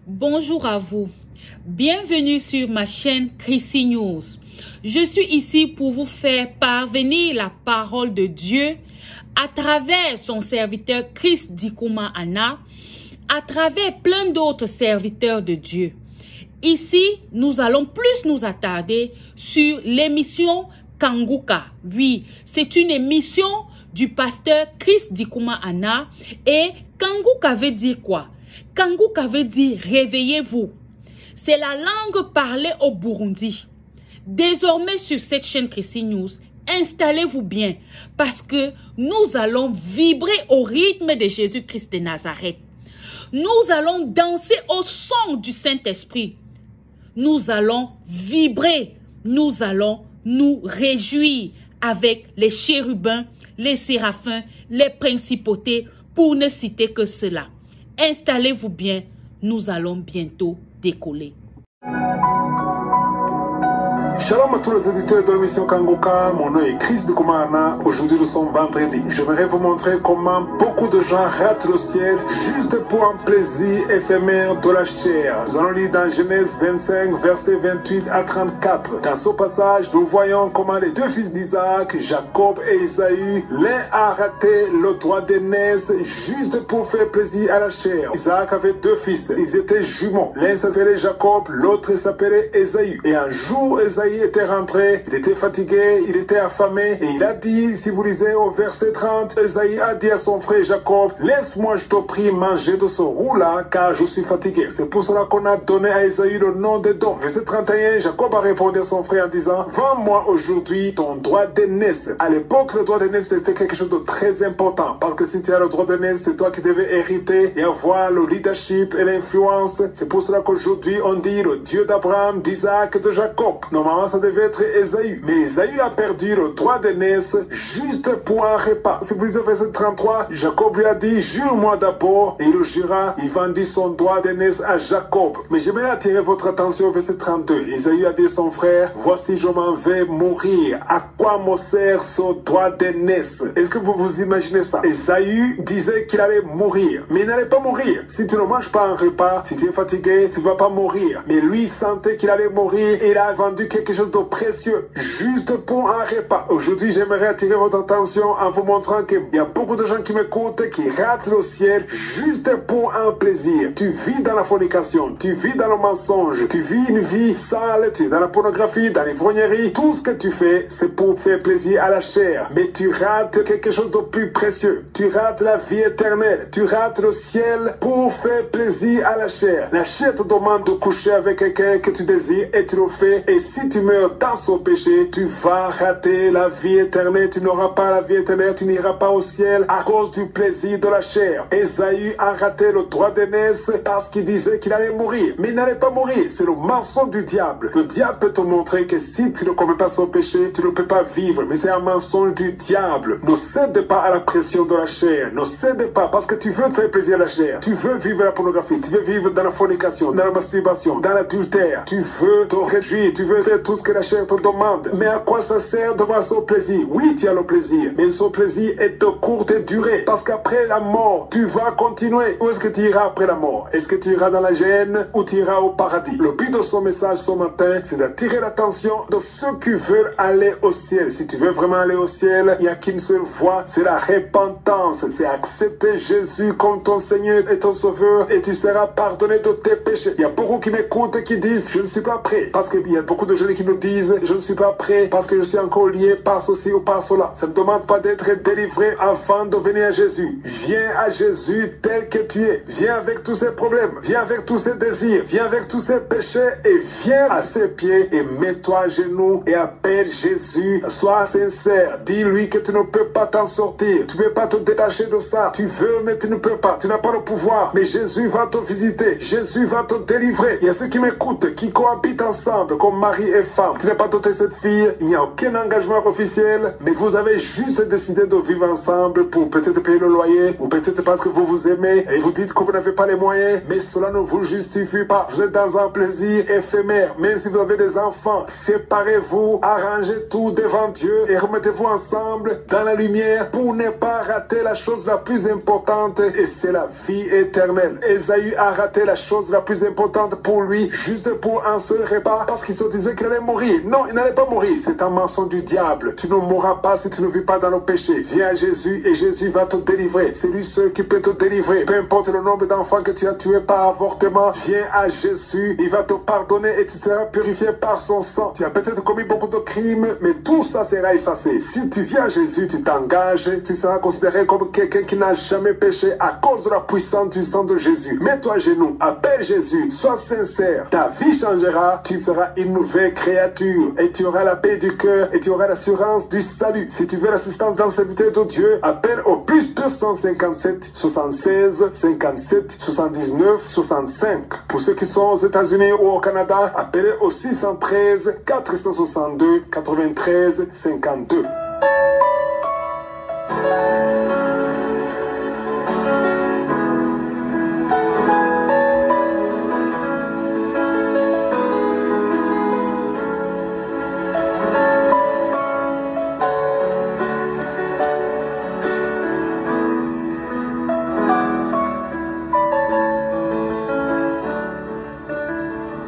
Bonjour à vous. Bienvenue sur ma chaîne Chrissy News. Je suis ici pour vous faire parvenir la parole de Dieu à travers son serviteur Chris Dikuma Anna, à travers plein d'autres serviteurs de Dieu. Ici, nous allons plus nous attarder sur l'émission Kanguka. Oui, c'est une émission du pasteur Chris Dikuma Anna. Et Kanguka veut dire quoi? Kanguka veut dire réveillez-vous. C'est la langue parlée au Burundi. Désormais sur cette chaîne Chrissy News, installez-vous bien parce que nous allons vibrer au rythme de Jésus-Christ de Nazareth. Nous allons danser au son du Saint-Esprit. Nous allons vibrer. Nous allons nous réjouir avec les chérubins, les séraphins, les principautés, pour ne citer que cela. Installez-vous bien, nous allons bientôt décoller. Shalom à tous les auditeurs de l'émission Kanguka, mon nom est Chris Dikuma Anna. Aujourd'hui nous sommes vendredi. J'aimerais vous montrer comment beaucoup de gens ratent le ciel juste pour un plaisir éphémère de la chair. Nous allons lire dans Genèse 25, versets 28 à 34. Dans ce passage, nous voyons comment les deux fils d'Isaac, Jacob et Esaü, l'un a raté le droit d'aînesse juste pour faire plaisir à la chair. Isaac avait deux fils, ils étaient jumeaux. L'un s'appelait Jacob, l'autre s'appelait Esaü. Et un jour, Esaü était rentré, il était fatigué, il était affamé et il a dit, si vous lisez au verset 30, Esaü a dit à son frère Jacob, laisse-moi je te prie manger de ce roux-là car je suis fatigué. C'est pour cela qu'on a donné à Esaü le nom d'Édom. Verset 31, Jacob a répondu à son frère en disant, vends-moi aujourd'hui ton droit d'aînesse. À l'époque, le droit d'aînesse c'était quelque chose de très important parce que si tu as le droit d'aînesse, c'est toi qui devais hériter et avoir le leadership et l'influence. C'est pour cela qu'aujourd'hui on dit le Dieu d'Abraham, d'Isaac, de Jacob. Normalement ça devait être Esaü. Mais Esaü a perdu le droit d'aînesse juste pour un repas. Si vous lisez verset 33, Jacob lui a dit, jure-moi d'abord. Et il le jura, il vendit son droit d'aînesse à Jacob. Mais j'aimerais attirer votre attention au verset 32. Esaü a dit à son frère, voici je m'en vais mourir. À quoi me sert ce droit d'aînesse? Est-ce que vous vous imaginez ça? Esaü disait qu'il allait mourir. Mais il n'allait pas mourir. Si tu ne manges pas un repas, si tu es fatigué, tu ne vas pas mourir. Mais lui, il sentait qu'il allait mourir et il a vendu quelque chose de précieux juste pour un repas. Aujourd'hui, j'aimerais attirer votre attention en vous montrant qu'il y a beaucoup de gens qui m'écoutent qui ratent le ciel juste pour un plaisir. Tu vis dans la fornication, tu vis dans le mensonge, tu vis une vie sale, tu es dans la pornographie, dans l'ivrognerie. Tout ce que tu fais, c'est pour faire plaisir à la chair. Mais tu rates quelque chose de plus précieux. Tu rates la vie éternelle. Tu rates le ciel pour faire plaisir à la chair. La chair te demande de coucher avec quelqu'un que tu désires et tu le fais. Et si tu meurs dans son péché, tu vas rater la vie éternelle. Tu n'auras pas la vie éternelle, tu n'iras pas au ciel à cause du plaisir de la chair. Esaü a raté le droit d'aînesse parce qu'il disait qu'il allait mourir. Mais il n'allait pas mourir. C'est le mensonge du diable. Le diable peut te montrer que si tu ne commets pas son péché, tu ne peux pas vivre. Mais c'est un mensonge du diable. Ne cède pas à la pression de la chair. Ne cède pas parce que tu veux te faire plaisir à la chair. Tu veux vivre la pornographie. Tu veux vivre dans la fornication, dans la masturbation, dans l'adultère. Tu veux te réjouir. Tu veux faire tout ce que la chair te demande. Mais à quoi ça sert d'avoir son plaisir? Oui, tu as le plaisir, mais son plaisir est de courte durée. Parce qu'après la mort, tu vas continuer. Où est-ce que tu iras après la mort? Est-ce que tu iras dans la gêne ou tu iras au paradis? Le but de son message ce matin, c'est d'attirer l'attention de ceux qui veulent aller au ciel. Si tu veux vraiment aller au ciel, il n'y a qu'une seule voie, c'est la repentance. C'est accepter Jésus comme ton Seigneur et ton Sauveur et tu seras pardonné de tes péchés. Il y a beaucoup qui m'écoutent et qui disent, je ne suis pas prêt. Parce qu'il y a beaucoup de gens qui nous disent, je ne suis pas prêt parce que je suis encore lié par ceci ou par cela. Ça ne demande pas d'être délivré avant de venir à Jésus. Viens à Jésus tel que tu es. Viens avec tous ses problèmes. Viens avec tous ses désirs. Viens avec tous ses péchés et viens à ses pieds et mets-toi à genoux et appelle Jésus. Sois sincère. Dis-lui que tu ne peux pas t'en sortir. Tu ne peux pas te détacher de ça. Tu veux mais tu ne peux pas. Tu n'as pas le pouvoir. Mais Jésus va te visiter. Jésus va te délivrer. Il y a ceux qui m'écoutent, qui cohabitent ensemble comme mari et femme. Tu n'as pas doté cette fille, il n'y a aucun engagement officiel, mais vous avez juste décidé de vivre ensemble pour peut-être payer le loyer, ou peut-être parce que vous vous aimez, et vous dites que vous n'avez pas les moyens, mais cela ne vous justifie pas. Vous êtes dans un plaisir éphémère, même si vous avez des enfants. Séparez-vous, arrangez tout devant Dieu et remettez-vous ensemble dans la lumière pour ne pas rater la chose la plus importante, et c'est la vie éternelle. Ésaü a raté la chose la plus importante pour lui, juste pour un seul repas, parce qu'il se disait qu'il allait mourir. Non, il n'allait pas mourir. C'est un mensonge du diable. Tu ne mourras pas si tu ne vis pas dans le péché. Viens à Jésus et Jésus va te délivrer. C'est lui seul qui peut te délivrer. Peu importe le nombre d'enfants que tu as tués par avortement, viens à Jésus. Il va te pardonner et tu seras purifié par son sang. Tu as peut-être commis beaucoup de crimes, mais tout ça sera effacé. Si tu viens à Jésus, tu t'engages, tu seras considéré comme quelqu'un qui n'a jamais péché à cause de la puissance du sang de Jésus. Mets-toi à genoux, appelle Jésus, sois sincère. Ta vie changera, tu seras une nouvelle créature et tu auras la paix du cœur et tu auras l'assurance du salut. Si tu veux l'assistance d'un serviteur de Dieu, appelle au plus 257 76 57 79 65. Pour ceux qui sont aux États-Unis ou au Canada, appelez au 613 462 93 52.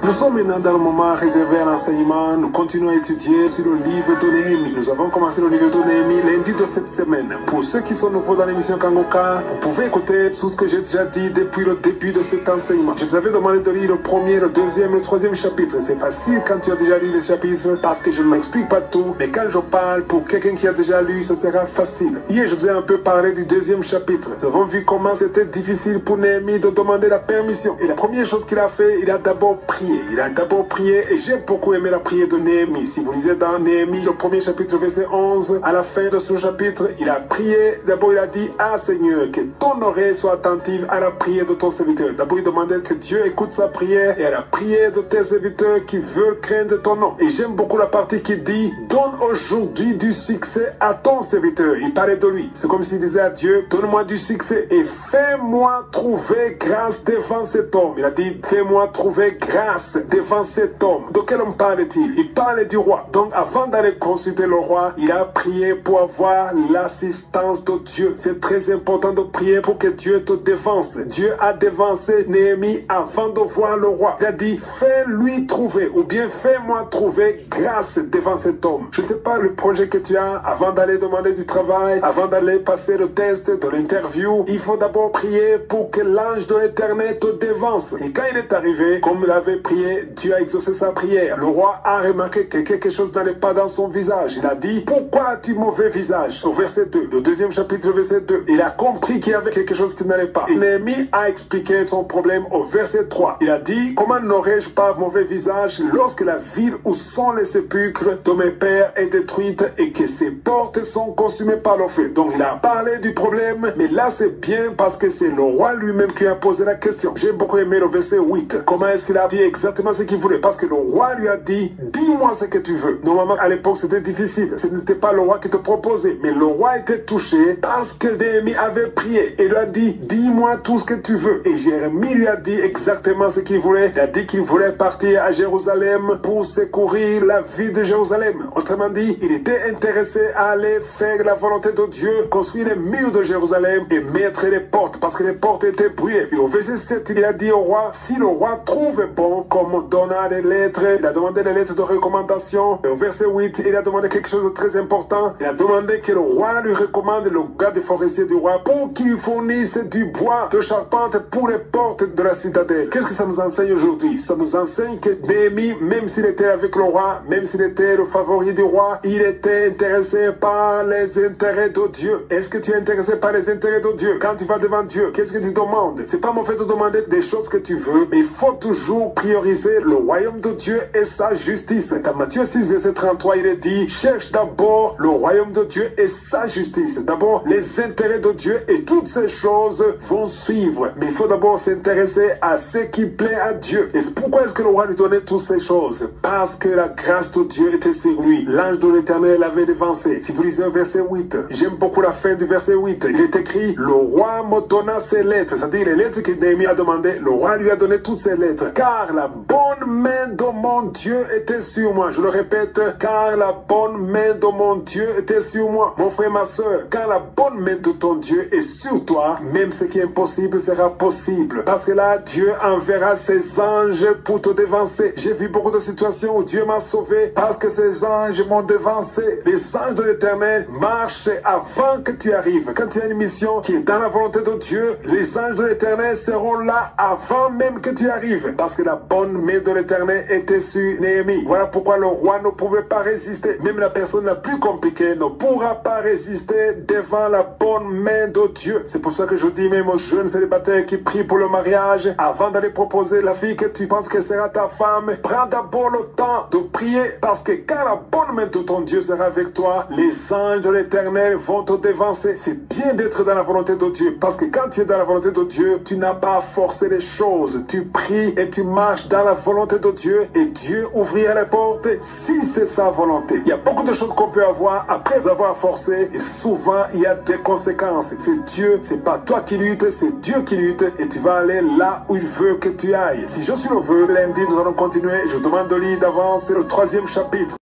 Nous sommes maintenant dans le moment réservé à l'enseignement. Nous continuons à étudier sur le livre de Néhémie. Nous avons commencé le livre de Néhémie lundi de cette semaine. Pour ceux qui sont nouveaux dans l'émission Kangoka, vous pouvez écouter tout ce que j'ai déjà dit depuis le début de cet enseignement. Je vous avais demandé de lire le premier, le deuxième et le troisième chapitre. C'est facile quand tu as déjà lu les chapitres parce que je ne m'explique pas tout. Mais quand je parle pour quelqu'un qui a déjà lu, ce sera facile. Hier, je vous ai un peu parlé du deuxième chapitre. Nous avons vu comment c'était difficile pour Néhémie de demander la permission. Et la première chose qu'il a fait, il a d'abord prié. Il a d'abord prié et j'ai beaucoup aimé la prière de Néhémie. Si vous lisez dans Néhémie, le premier chapitre, verset 11, à la fin de ce chapitre, il a prié. D'abord, il a dit, ah Seigneur, que ton oreille soit attentive à la prière de ton serviteur. D'abord, il demandait que Dieu écoute sa prière et à la prière de tes serviteurs qui veulent craindre ton nom. Et j'aime beaucoup la partie qui dit, donne aujourd'hui du succès à ton serviteur. Il parlait de lui. C'est comme s'il disait à Dieu, donne-moi du succès et fais-moi trouver grâce devant cet homme. Il a dit, fais-moi trouver grâce devant cet homme. De quel homme parle-t-il? Il parle du roi. Donc avant d'aller consulter le roi, il a prié pour avoir l'assistance de Dieu. C'est très important de prier pour que Dieu te dévance. Dieu a dévancé Néhémie avant de voir le roi. Il a dit, fais-lui trouver ou bien fais-moi trouver grâce devant cet homme. Je ne sais pas le projet que tu as avant d'aller demander du travail, avant d'aller passer le test de l'interview. Il faut d'abord prier pour que l'ange de l'Éternel te dévance. Et quand il est arrivé, comme il avait prié, Dieu a exaucé sa prière. Le roi a remarqué que quelque chose n'allait pas dans son visage. Il a dit, pourquoi as-tu mauvais visage? Au verset 2, le deuxième chapitre, verset 2. Il a compris qu'il y avait quelque chose qui n'allait pas. Et Néhémie a expliqué son problème au verset 3. Il a dit, comment n'aurais-je pas mauvais visage lorsque la ville où sont les sépulcres de mes pères est détruite et que ses portes sont consumées par le feu? Donc il a parlé du problème, mais là c'est bien parce que c'est le roi lui-même qui a posé la question. J'ai beaucoup aimé le verset 8. Comment est-ce qu'il a dit exactement ce qu'il voulait? Parce que le roi lui a dit, dis-moi ce que tu veux. Normalement, à l'époque, c'était difficile. Ce n'était pas le roi qui te proposait, mais le roi était touché parce que Néhémie avait prié. Et il a dit, dis-moi tout ce que tu veux. Et Jérémie lui a dit exactement ce qu'il voulait. Il a dit qu'il voulait partir à Jérusalem pour secourir la vie de Jérusalem. Autrement dit, il était intéressé à aller faire la volonté de Dieu, construire les murs de Jérusalem et mettre les portes, parce que les portes étaient brûlées. Et au verset 7, il a dit au roi, si le roi trouve bon, comme donna des lettres, il a demandé des lettres de recommandation. Et au verset 8, il a demandé quelque chose de très important. Il a demandé que le roi lui recommande le garde forestier du roi pour qu'il lui fournisse du bois de charpente pour les portes de la citadelle. Qu'est-ce que ça nous enseigne aujourd'hui? Ça nous enseigne que Néhémie, même s'il était avec le roi, même s'il était le favori du roi, il était intéressé par les intérêts de Dieu. Est-ce que tu es intéressé par les intérêts de Dieu? Quand tu vas devant Dieu, qu'est-ce que tu demandes? C'est pas mauvais de demander des choses que tu veux, mais il faut toujours prier prioriser le royaume de Dieu et sa justice. Dans Matthieu 6, verset 33, il est dit, cherche d'abord le royaume de Dieu et sa justice. D'abord, les intérêts de Dieu et toutes ces choses vont suivre. Mais il faut d'abord s'intéresser à ce qui plaît à Dieu. Et pourquoi est-ce que le roi lui donnait toutes ces choses? Parce que la grâce de Dieu était sur lui. L'ange de l'Éternel l'avait dévancé. Si vous lisez au verset 8, j'aime beaucoup la fin du verset 8. Il est écrit, le roi me donna ses lettres. C'est-à-dire les lettres que Néhémie a demandées. Le roi lui a donné toutes ces lettres. Car la bonne main de mon Dieu était sur moi. Je le répète, car la bonne main de mon Dieu était sur moi. Mon frère, ma soeur, quand la bonne main de ton Dieu est sur toi, même ce qui est impossible sera possible. Parce que là, Dieu enverra ses anges pour te dévancer. J'ai vu beaucoup de situations où Dieu m'a sauvé parce que ses anges m'ont dévancé. Les anges de l'Éternel marchent avant que tu arrives. Quand tu as une mission qui est dans la volonté de Dieu, les anges de l'Éternel seront là avant même que tu arrives. Parce que la bonne main de l'Éternel était sur Néhémie. Voilà pourquoi le roi ne pouvait pas résister. Même la personne la plus compliquée ne pourra pas résister devant la bonne main de Dieu. C'est pour ça que je dis même aux jeunes célibataires qui prient pour le mariage, avant d'aller proposer la fille que tu penses que sera ta femme, prends d'abord le temps de prier, parce que quand la bonne main de ton Dieu sera avec toi, les anges de l'Éternel vont te dévancer. C'est bien d'être dans la volonté de Dieu, parce que quand tu es dans la volonté de Dieu, tu n'as pas à forcer les choses. Tu pries et tu marches dans la volonté de Dieu, et Dieu ouvrira les portes si c'est sa volonté. Il y a beaucoup de choses qu'on peut avoir après avoir forcé, et souvent il y a des conséquences. C'est Dieu, c'est pas toi qui luttes, c'est Dieu qui lutte, et tu vas aller là où il veut que tu ailles. Si je suis le vœu, lundi nous allons continuer. Je demande de lire d'avance le 3e chapitre.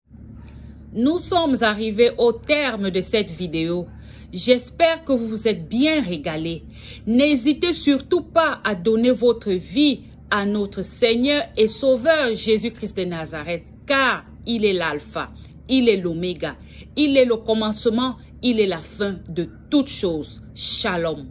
Nous sommes arrivés au terme de cette vidéo. J'espère que vous vous êtes bien régalés. N'hésitez surtout pas à donner votre vie à notre Seigneur et Sauveur Jésus-Christ de Nazareth, car il est l'alpha, il est l'oméga, il est le commencement, il est la fin de toutes choses. Shalom.